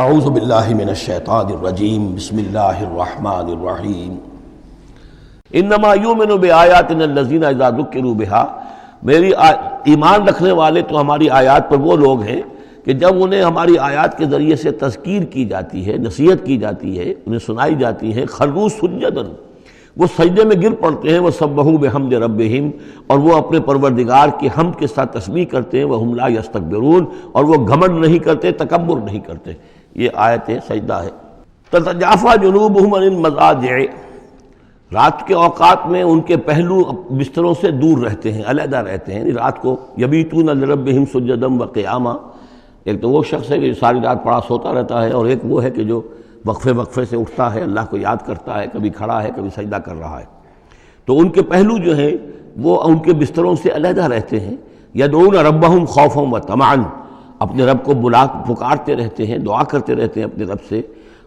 اعوذ باللہ من الشیطان الرجیم بسم اللہ الرحمن الرحیم انما یؤمن بآیاتنا الذین اذا ذکروا بها میری ایمان رکھنے والے تو ہماری آیات پر وہ لوگ ہیں کہ جب انہیں ہماری آیات کے ذریعے سے تذکیر کی جاتی ہے، نصیحت کی جاتی ہے، انہیں سنائی جاتی ہے، خروا سجدا، وہ سجدے میں گر پڑتے ہیں، وہ سبحوا بحمد ربہم، اور وہ اپنے پروردگار کی حمد کے ساتھ تسبیح کرتے ہیں، وہم لا یستکبرون، اور وہ گھمنڈ نہیں کرتے، تکبر نہیں کرتے۔ یہ آیت سجدہ ہے۔ تتجافی جنوبہم عن المضاجع، رات کے اوقات میں ان کے پہلو بستروں سے دور رہتے ہیں، علیحدہ رہتے ہیں، رات کو یبیتون لربہم سجدا وقیاما۔ ایک تو وہ شخص ہے کہ جو ساری رات پڑا سوتا رہتا ہے، اور ایک وہ ہے کہ جو وقفے وقفے سے اٹھتا ہے، اللہ کو یاد کرتا ہے، کبھی کھڑا ہے، کبھی سجدہ کر رہا ہے۔ تو ان کے پہلو جو ہیں وہ ان کے بستروں سے علیحدہ رہتے ہیں۔ یدعون ربہم خوفا وطمعا، اپنے رب کو پکارتے رہتے ہیں، دعا کرتے رہتے ہیں اپنے رب سے،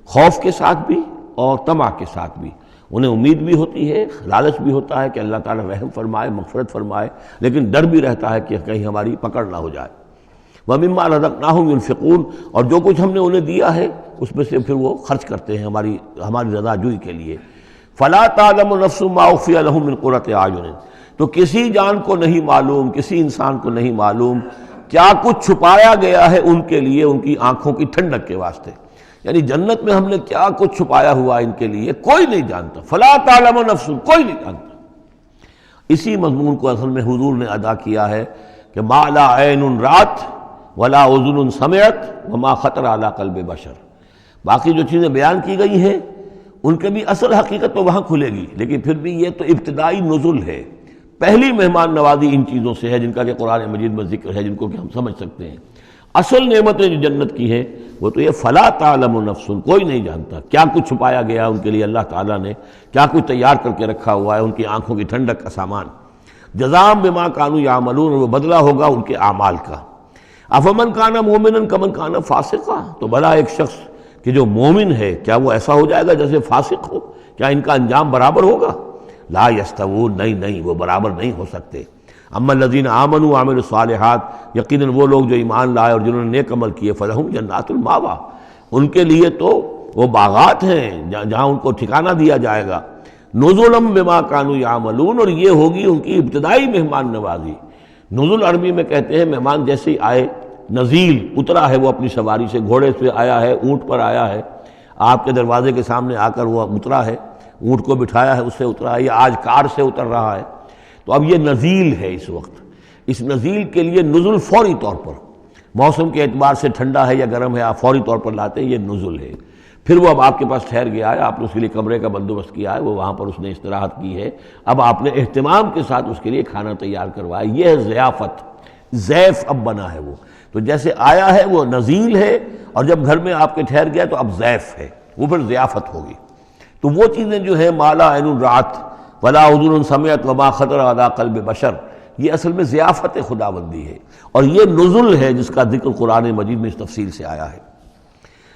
خوف کے ساتھ بھی اور طمع کے ساتھ بھی۔ انہیں امید بھی ہوتی ہے، لالچ بھی ہوتا ہے کہ اللہ تعالیٰ رحم فرمائے، مغفرت فرمائے، لیکن ڈر بھی رہتا ہے کہ کہیں ہماری پکڑ نہ ہو جائے۔ وَمِمَّا رَزَقْنَاهُمْ يُنْفِقُونَ، اور جو کچھ ہم نے انہیں دیا ہے اس میں سے پھر وہ خرچ کرتے ہیں ہماری رضا جوئی کے لیے۔ فَلَا تَعْلَمُ نَفْسٌ مَّا أُخْفِيَ لَهُم مِّن قُرَّةِ أَعْيُنٍ، تو کسی جان کو نہیں معلوم، کسی انسان کو نہیں معلوم کیا کچھ چھپایا گیا ہے ان کے لیے ان کی آنکھوں کی ٹھنڈک کے واسطے، یعنی جنت میں ہم نے کیا کچھ چھپایا ہوا ان کے لیے کوئی نہیں جانتا۔ فَلَا تَعْلَمُ نَفْسٌ، کوئی نہیں جانتا۔ اسی مضمون کو اصل میں حضور نے ادا کیا ہے کہ مَا لَا عَيْنٌ رَأَتْ وَلَا أُذُنٌ سَمِعَتْ وَمَا خَطَرَ عَلَىٰ قَلْبِ بَشَرٍ، باقی جو چیزیں بیان کی گئی ہیں ان کے بھی اصل حقیقت تو وہاں کھلے گی، لیکن پھر بھی یہ تو ابتدائی نزل ہے، پہلی مہمان نوازی ان چیزوں سے ہے جن کا کہ قرآن مجید میں ذکر ہے، جن کو کہ ہم سمجھ سکتے ہیں۔ اصل نعمتیں جو جنت کی ہیں وہ تو یہ فلا تعلم نفس، کوئی نہیں جانتا کیا کچھ چھپایا گیا ان کے لیے، اللہ تعالیٰ نے کیا کچھ تیار کر کے رکھا ہوا ہے ان کی آنکھوں کی ٹھنڈک کا سامان۔ جزاء بما كانوا يعملون، وہ بدلہ ہوگا ان کے اعمال کا۔ افمن کان مومنا کمن کان فاسقا، تو بھلا ایک شخص کہ جو مومن ہے کیا وہ ایسا ہو جائے گا جیسے فاسق ہو؟ کیا ان کا انجام برابر ہوگا؟ لا یستوون، نہیں وہ برابر نہیں ہو سکتے۔ اما الذین آمنوا وعملوا الصالحات، یقیناً وہ لوگ جو ایمان لائے اور جنہوں نے نیک عمل کیے، فلہم جنات الماوا، ان کے لیے تو وہ باغات ہیں جہاں ان کو ٹھکانہ دیا جائے گا۔ نزلا بما كانوا يعملون، اور یہ ہوگی ان کی ابتدائی مہمان نوازی۔ نزل عربی میں کہتے ہیں مہمان جیسے ہی آئے، نزیل اترا ہے وہ اپنی سواری سے، گھوڑے سے آیا ہے، اونٹ پر آیا ہے، آپ کے دروازے کے سامنے آ کر وہ اترا ہے، اونٹ کو بٹھایا ہے، اس سے اترا ہے، یا آج کار سے اتر رہا ہے۔ تو اب یہ نزیل ہے اس وقت، اس نزیل کے لیے نزل فوری طور پر، موسم کے اعتبار سے ٹھنڈا ہے یا گرم ہے، آپ فوری طور پر لاتے ہیں، یہ نزل ہے۔ پھر وہ اب آپ کے پاس ٹھہر گیا ہے، آپ نے اس کے لیے کمرے کا بندوبست کیا ہے، وہ وہاں پر اس نے استراحت کی ہے، اب آپ نے اہتمام کے ساتھ اس کے لیے کھانا تیار کروایا، یہ ہے ضیافت، ضیف اب بنا ہے وہ۔ تو جیسے آیا ہے وہ نزیل ہے، اور جب گھر میں آپ کے ٹھہر گیا تو اب ضیف ہے، وہ پھر ضیافت ہوگی۔ تو وہ چیزیں جو ہیں ما لا عین رأت ولا اذن سمعت وما خطر علی قلب بشر، یہ اصل میں ضیافت خداوندی ہے، اور یہ نزل ہے جس کا ذکر قرآن مجید میں اس تفصیل سے آیا ہے۔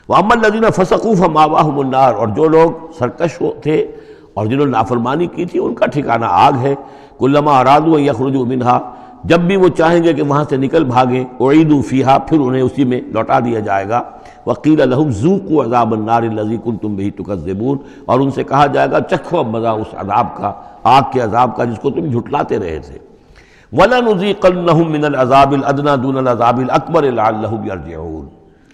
وَأَمَّا الَّذِينَ فَسَقُوا فَمَأْوَاهُمُ النَّارُ، اور جو لوگ سرکش تھے اور جنہوں نے نافرمانی کی تھی ان کا ٹھکانہ آگ ہے۔ كُلَّمَا أَرَادُوا أَن يَخْرُجُوا مِنْهَا، جب بھی وہ چاہیں گے کہ وہاں سے نکل بھاگیں، اُعِیدُوا فِیہا، پھر انہیں اسی میں لوٹا دیا جائے گا۔ وَقِیلَ لَهُمْ ذُوقُوا عَذَابَ النَّارِ الَّذِی كُنتُم بِهِ تُکَذِّبُونَ، اور ان سے کہا جائے گا چکھو اب مزہ اس عذاب کا، آگ کے عذاب کا جس کو تم جھٹلاتے رہے تھے۔ وَلَنُذِیقَنَّهُم مِّنَ الْعَذَابِ الْأَدْنَىٰ دُونَ الْعَذَابِ الْأَکْبَرِ لَعَلَّهُمْ يَرْجِعُونَ۔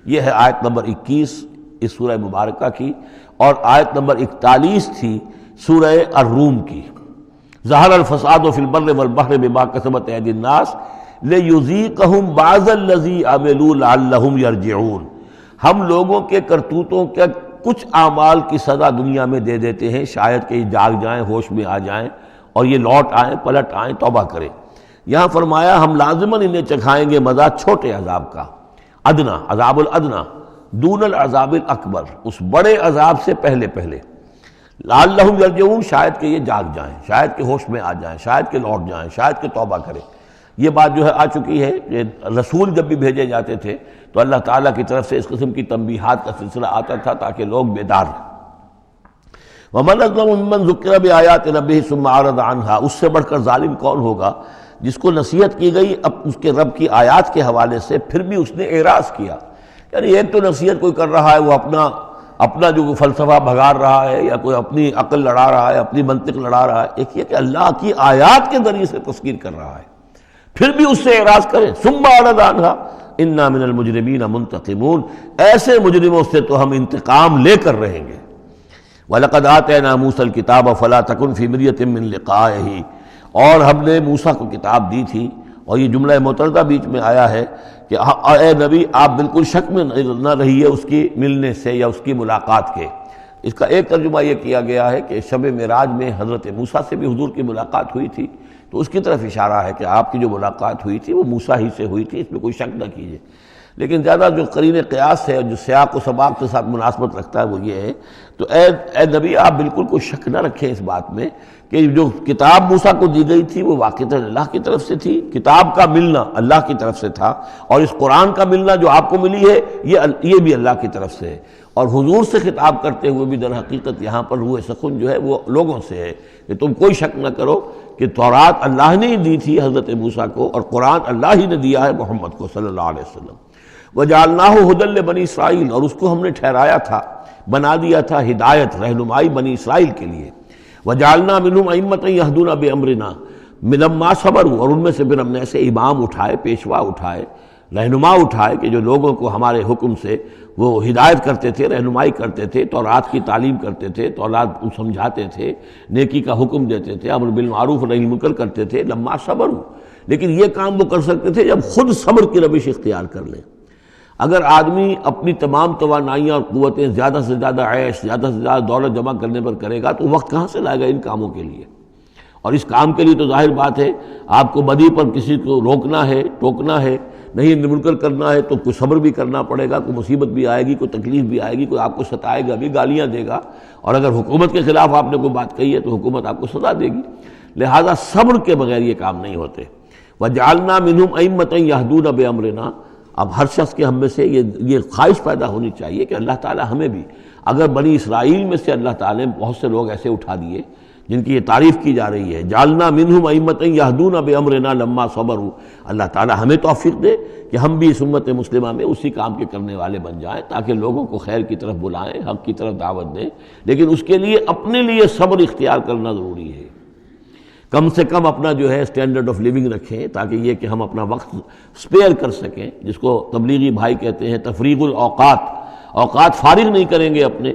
یہ ہے آیت نمبر 21 اس سورہ مبارکہ کی، اور آیت نمبر 41 تھی سورہ الروم کی۔ ظہر الفساد فی البر والبحر بما کسبت ایدی الناس لیذیقہم بعض الذی عملوا لعلہم یرجعون، ہم لوگوں کے کرتوتوں کے کچھ اعمال کی سزا دنیا میں دے دیتے ہیں، شاید کہ یہ جاگ جائیں، ہوش میں آ جائیں اور یہ لوٹ آئیں، پلٹ آئیں، توبہ کریں۔ یہاں فرمایا ہم لازماً انہیں چکھائیں گے مزہ چھوٹے عذاب کا، ادنا، عذاب الادنا، دون العذاب الاکبر، اس بڑے عذاب سے پہلے لعلہم یرجعون، شاید کہ یہ جاگ جائیں، شاید کہ ہوش میں آ جائیں، شاید کہ لوٹ جائیں، شاید کہ توبہ کریں۔ یہ بات جو ہے آ چکی ہے کہ رسول جب بھی بھیجے جاتے تھے تو اللہ تعالیٰ کی طرف سے اس قسم کی تنبیہات کا سلسلہ آتا تھا تاکہ لوگ بیدار رہیں۔ وَمَنْ أَظْلَمُ مِمَّنْ ذُكِّرَ بِآيَاتِ رَبِّهِ ثُمَّ أَعْرَضَ عَنْهَا، اس سے بڑھ کر ظالم کون ہوگا جس کو نصیحت کی گئی اب اس کے رب کی آیات کے حوالے سے پھر بھی اس نے اعراض کیا، یعنی ایک تو نصیحت کوئی کر رہا ہے وہ اپنا جو فلسفہ بھگار رہا ہے یا کوئی اپنی عقل لڑا رہا ہے، اپنی منطق لڑا رہا ہے، ایک یہ کہ اللہ کی آیات کے ذریعے سے تذکیر کر رہا ہے، پھر بھی اس سے اعراض کریں۔ ثم اعرض عنھا انا من المجرمین منتقمون، ایسے مجرموں سے تو ہم انتقام لے کر رہیں گے۔ وَلَقَدْ آتَيْنَا مُوسَى الْكِتَابَ فَلَا تَكُنْ فِي مِرْيَةٍ مِّن لِقَائِهِ، اور ہم نے موسیٰ کو کتاب دی تھی، اور یہ جملہ متردہ بیچ میں آیا ہے کہ اے نبی آپ بالکل شک میں نہ رہیے اس کی ملنے سے یا اس کی ملاقات کے۔ اس کا ایک ترجمہ یہ کیا گیا ہے کہ شب معراج میں حضرت موسیٰ سے بھی حضور کی ملاقات ہوئی تھی، تو اس کی طرف اشارہ ہے کہ آپ کی جو ملاقات ہوئی تھی وہ موسیٰ ہی سے ہوئی تھی، اس میں کوئی شک نہ کیجیے۔ لیکن زیادہ جو قرین قیاس ہے، جو سیاق و سباق کے ساتھ مناسبت رکھتا ہے، وہ یہ ہے تو اے نبی آپ بالکل کوئی شک نہ رکھیں اس بات میں کہ جو کتاب موسیٰ کو دی گئی تھی وہ واقعتاً اللہ کی طرف سے تھی، کتاب کا ملنا اللہ کی طرف سے تھا، اور اس قرآن کا ملنا جو آپ کو ملی ہے یہ بھی اللہ کی طرف سے ہے۔ اور حضور سے خطاب کرتے ہوئے بھی در حقیقت یہاں پر روح سخن جو ہے وہ لوگوں سے ہے کہ تم کوئی شک نہ کرو کہ تورات اللہ نے ہی دی تھی حضرت موسیٰ کو، اور قرآن اللہ ہی نے دیا ہے محمد کو صلی اللہ علیہ وسلم۔ وَجَعَلْنَاهُ هُدًى لِّبَنِي اسرائیل، اور اس کو ہم نے ٹھہرایا تھا، بنا دیا تھا ہدایت، رہنمائی بنی اسرائیل کے لیے۔ وَجَعَلْنَا مِنْهُمْ أَئِمَّةً يَهْدُونَ بِأَمْرِنَا لَمَّا صَبَرُوا، اور ان میں سے پھر ہم نے ایسے امام اٹھائے، پیشوا اٹھائے، رہنما اٹھائے کہ جو لوگوں کو ہمارے حکم سے وہ ہدایت کرتے تھے، رہنمائی کرتے تھے، تورات کی تعلیم کرتے تھے، تورات سمجھاتے تھے، نیکی کا حکم دیتے تھے، امر بالمعروف نہی منکر کرتے تھے۔ لما صبروا، لیکن یہ کام وہ کر سکتے تھے جب خود صبر کی روش اختیار کر لیں۔ اگر آدمی اپنی تمام توانائیاں اور قوتیں زیادہ سے زیادہ عیش، زیادہ سے زیادہ دولت جمع کرنے پر کرے گا تو وقت کہاں سے لائے گا ان کاموں کے لیے؟ اور اس کام کے لیے تو ظاہر بات ہے آپ کو بدی پر کسی کو روکنا ہے، ٹوکنا ہے، نہیں منکر کرنا ہے تو کوئی صبر بھی کرنا پڑے گا، کوئی مصیبت بھی آئے گی، کوئی تکلیف بھی آئے گی، کوئی آپ کو ستائے گا بھی، گالیاں دے گا، اور اگر حکومت کے خلاف آپ نے کوئی بات کہی ہے تو حکومت آپ کو سزا دے گی۔ لہذا صبر کے بغیر یہ کام نہیں ہوتے۔ وَجَعَلْنَا مِنْهُمْ أَئِمَّةً يَهْدُونَ بِأَمْرِنَا، اب ہر شخص کے ہم میں سے یہ خواہش پیدا ہونی چاہیے کہ اللہ تعالی ہمیں بھی، اگر بنی اسرائیل میں سے اللہ تعالی نے بہت سے لوگ ایسے اٹھا دیے جن کی یہ تعریف کی جا رہی ہے، جعلنا منہم ائمۃ یہدون بامرنا لما صبروا، اللہ تعالی ہمیں توفیق دے کہ ہم بھی اس امت مسلمہ میں اسی کام کے کرنے والے بن جائیں، تاکہ لوگوں کو خیر کی طرف بلائیں، حق کی طرف دعوت دیں، لیکن اس کے لیے اپنے لیے صبر اختیار کرنا ضروری ہے۔ کم سے کم اپنا جو ہے اسٹینڈرڈ آف لیونگ رکھیں، تاکہ یہ کہ ہم اپنا وقت سپیئر کر سکیں، جس کو تبلیغی بھائی کہتے ہیں تفریغ الاوقات، اوقات فارغ نہیں کریں گے اپنے،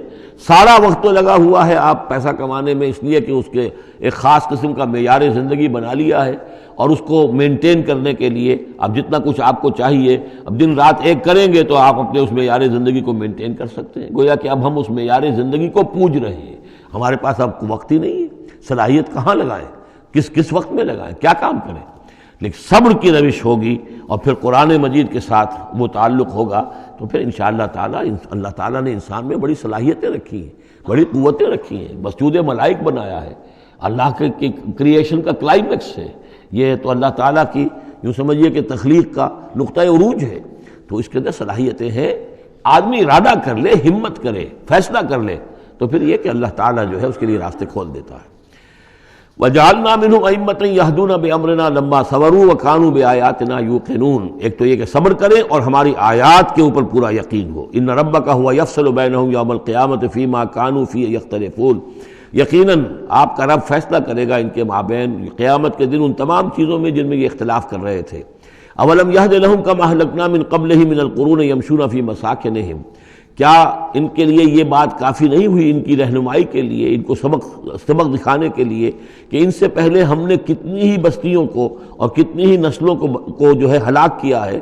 سارا وقت تو لگا ہوا ہے آپ پیسہ کمانے میں، اس لیے کہ اس کے ایک خاص قسم کا معیار زندگی بنا لیا ہے، اور اس کو مینٹین کرنے کے لیے اب جتنا کچھ آپ کو چاہیے اب دن رات ایک کریں گے تو آپ اپنے اس معیار زندگی کو مینٹین کر سکتے ہیں۔ گویا کہ اب ہم اس معیار زندگی کو پوج رہے ہیں، ہمارے پاس اب وقت ہی نہیں ہے، صلاحیت کہاں لگائیں، کس وقت میں لگائیں، کیا کام کریں۔ لیکن صبر کی روش ہوگی اور پھر قرآن مجید کے ساتھ وہ تعلق ہوگا تو پھر انشاءاللہ تعالی اللہ تعالیٰ نے انسان میں بڑی صلاحیتیں رکھی ہیں، بڑی قوتیں رکھی ہیں، مسجود ملائک بنایا ہے، اللہ کے کریشن کا کلائمیکس ہے یہ، تو اللہ تعالیٰ کی یوں سمجھیے کہ تخلیق کا نقطہ عروج ہے، تو اس کے اندر صلاحیتیں ہیں۔ آدمی ارادہ کر لے، ہمت کرے، فیصلہ کر لے تو پھر یہ کہ اللہ تعالیٰ جو ہے اس کے لیے راستے کھول دیتا ہے۔ وَجَعَلْنَا مِنْهُمْ أَئِمَّةً يَهْدُونَ بِأَمْرِنَا لَمَّا صَبَرُوا وَكَانُوا بِآيَاتِنَا يُوقِنُونَ، ایک تو یہ کہ صبر کریں اور ہماری آیات کے اوپر پورا یقین ہو۔ إِنَّ رَبَّكَ هُوَ يَفْصِلُ بَيْنَهُمْ يَوْمَ الْقِيَامَةِ فِيمَا كَانُوا فِيهِ يَخْتَلِفُونَ، یقیناً آپ کا رب فیصلہ کرے گا ان کے مابین قیامت کے دن ان تمام چیزوں میں جن میں یہ اختلاف کر رہے تھے۔ أَوَلَمْ يَهْدِ لَهُمْ كَمَا أَهْلَكْنَا مِنْ قَبْلِهِمْ مِنَ الْقُرُونِ يَمْشُونَ فِي مَسَاكِنِهِمْ، کیا ان کے لیے یہ بات کافی نہیں ہوئی، ان کی رہنمائی کے لیے، ان کو سبق دکھانے کے لیے کہ ان سے پہلے ہم نے کتنی ہی بستیوں کو اور کتنی ہی نسلوں کو جو ہے ہلاک کیا ہے،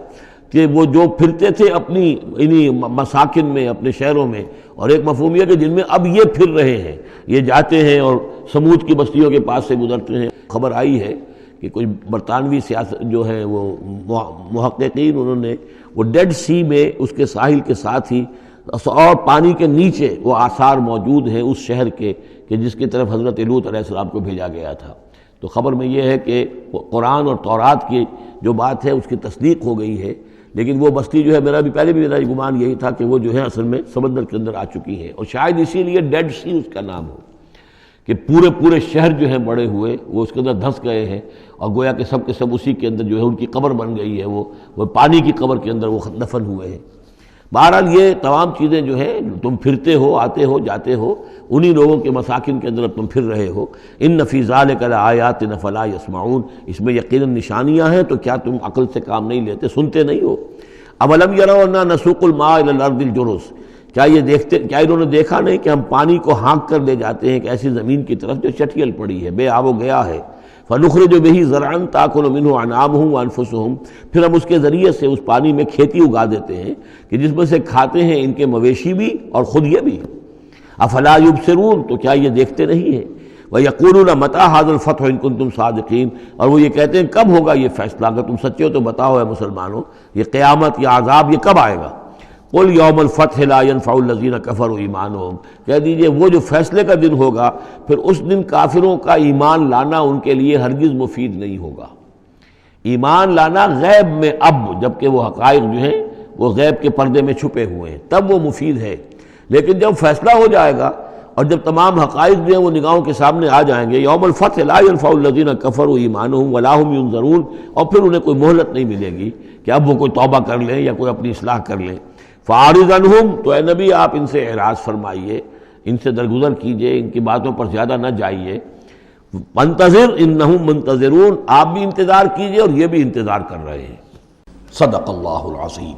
کہ وہ جو پھرتے تھے اپنی انہی مساکن میں، اپنے شہروں میں، اور ایک مفہوم یہ کہ جن میں اب یہ پھر رہے ہیں، یہ جاتے ہیں اور سمود کی بستیوں کے پاس سے گزرتے ہیں۔ خبر آئی ہے کہ کچھ برطانوی سیاست جو ہے وہ محققین، انہوں نے وہ ڈیڈ سی میں اس کے ساحل کے ساتھ ہی اور پانی کے نیچے وہ آثار موجود ہیں اس شہر کے کہ جس کی طرف حضرت لوط علیہ السلام کو بھیجا گیا تھا۔ تو خبر میں یہ ہے کہ قرآن اور تورات کی جو بات ہے اس کی تصدیق ہو گئی ہے، لیکن وہ بستی جو ہے میرا بھی گمان یہی تھا کہ وہ جو ہے اصل میں سمندر کے اندر آ چکی ہے، اور شاید اسی لیے ڈیڈ سی اس کا نام ہو کہ پورے شہر جو ہیں بڑے ہوئے وہ اس کے اندر دھنس گئے ہیں، اور گویا کہ سب کے سب اسی کے اندر جو ہے ان کی قبر بن گئی ہے، وہ پانی کی قبر کے اندر وہ دفن ہوئے ہیں۔ بہرحال یہ تمام چیزیں جو ہے تم پھرتے ہو، آتے ہو، جاتے ہو، انہی لوگوں کے مساکن کے اندر تم پھر رہے ہو۔ ان فی ذلک لآیات فلا یسمعون، اس میں یقیناً نشانیاں ہیں، تو کیا تم عقل سے کام نہیں لیتے، سنتے نہیں ہو؟ اولم یروا انا نسوق الماء الی الارض الجرز، کیا انہوں نے دیکھا نہیں کہ ہم پانی کو ہانک کر لے جاتے ہیں ایک ایسی زمین کی طرف جو چٹیل پڑی ہے، بے آب و گیا ہے، فنخرج بہ زرعا تاکل منہ انعامہم وانفسہم، پھر ہم اس کے ذریعے سے اس پانی میں کھیتی اگا دیتے ہیں کہ جس میں سے کھاتے ہیں ان کے مویشی بھی اور خود یہ بھی۔ افلا یبصرون، تو کیا یہ دیکھتے نہیں ہیں؟ وَيَقُولُونَ مَتَىٰ هَٰذَا الْفَتْحُ إِن كُنتُمْ صَادِقِينَ، اور وہ یہ کہتے ہیں کب ہوگا یہ فیصلہ، اگر تم سچے ہو تو بتاؤ اے مسلمانوں، یہ قیامت یا عذاب یہ کب آئے گا؟ قُلْ يَوْمَ الْفَتْحِ لَا يَنفَعُ الَّذِينَ كَفَرُوا إِيمَانُهُمْ، کہہ دیجئے وہ جو فیصلے کا دن ہوگا پھر اس دن کافروں کا ایمان لانا ان کے لیے ہرگز مفید نہیں ہوگا۔ ایمان لانا غیب میں اب، جبکہ وہ حقائق جو ہیں وہ غیب کے پردے میں چھپے ہوئے ہیں، تب وہ مفید ہے، لیکن جب فیصلہ ہو جائے گا اور جب تمام حقائق جو ہیں وہ نگاہوں کے سامنے آ جائیں گے، یوم الفتح لا ينفع الذین کفروا ایمانہم ولا هم ینظرون، اور پھر انہیں کوئی مہلت نہیں ملے گی کہ اب وہ کوئی توبہ کر لیں یا کوئی اپنی اصلاح کر لیں۔ فاعرض عنہم، تو اے نبی آپ ان سے اعراض فرمائیے، ان سے درگزر کیجئے، ان کی باتوں پر زیادہ نہ جائیے۔ منتظر انہم منتظرون، آپ بھی انتظار کیجئے اور یہ بھی انتظار کر رہے ہیں۔ صدق اللہ العظیم۔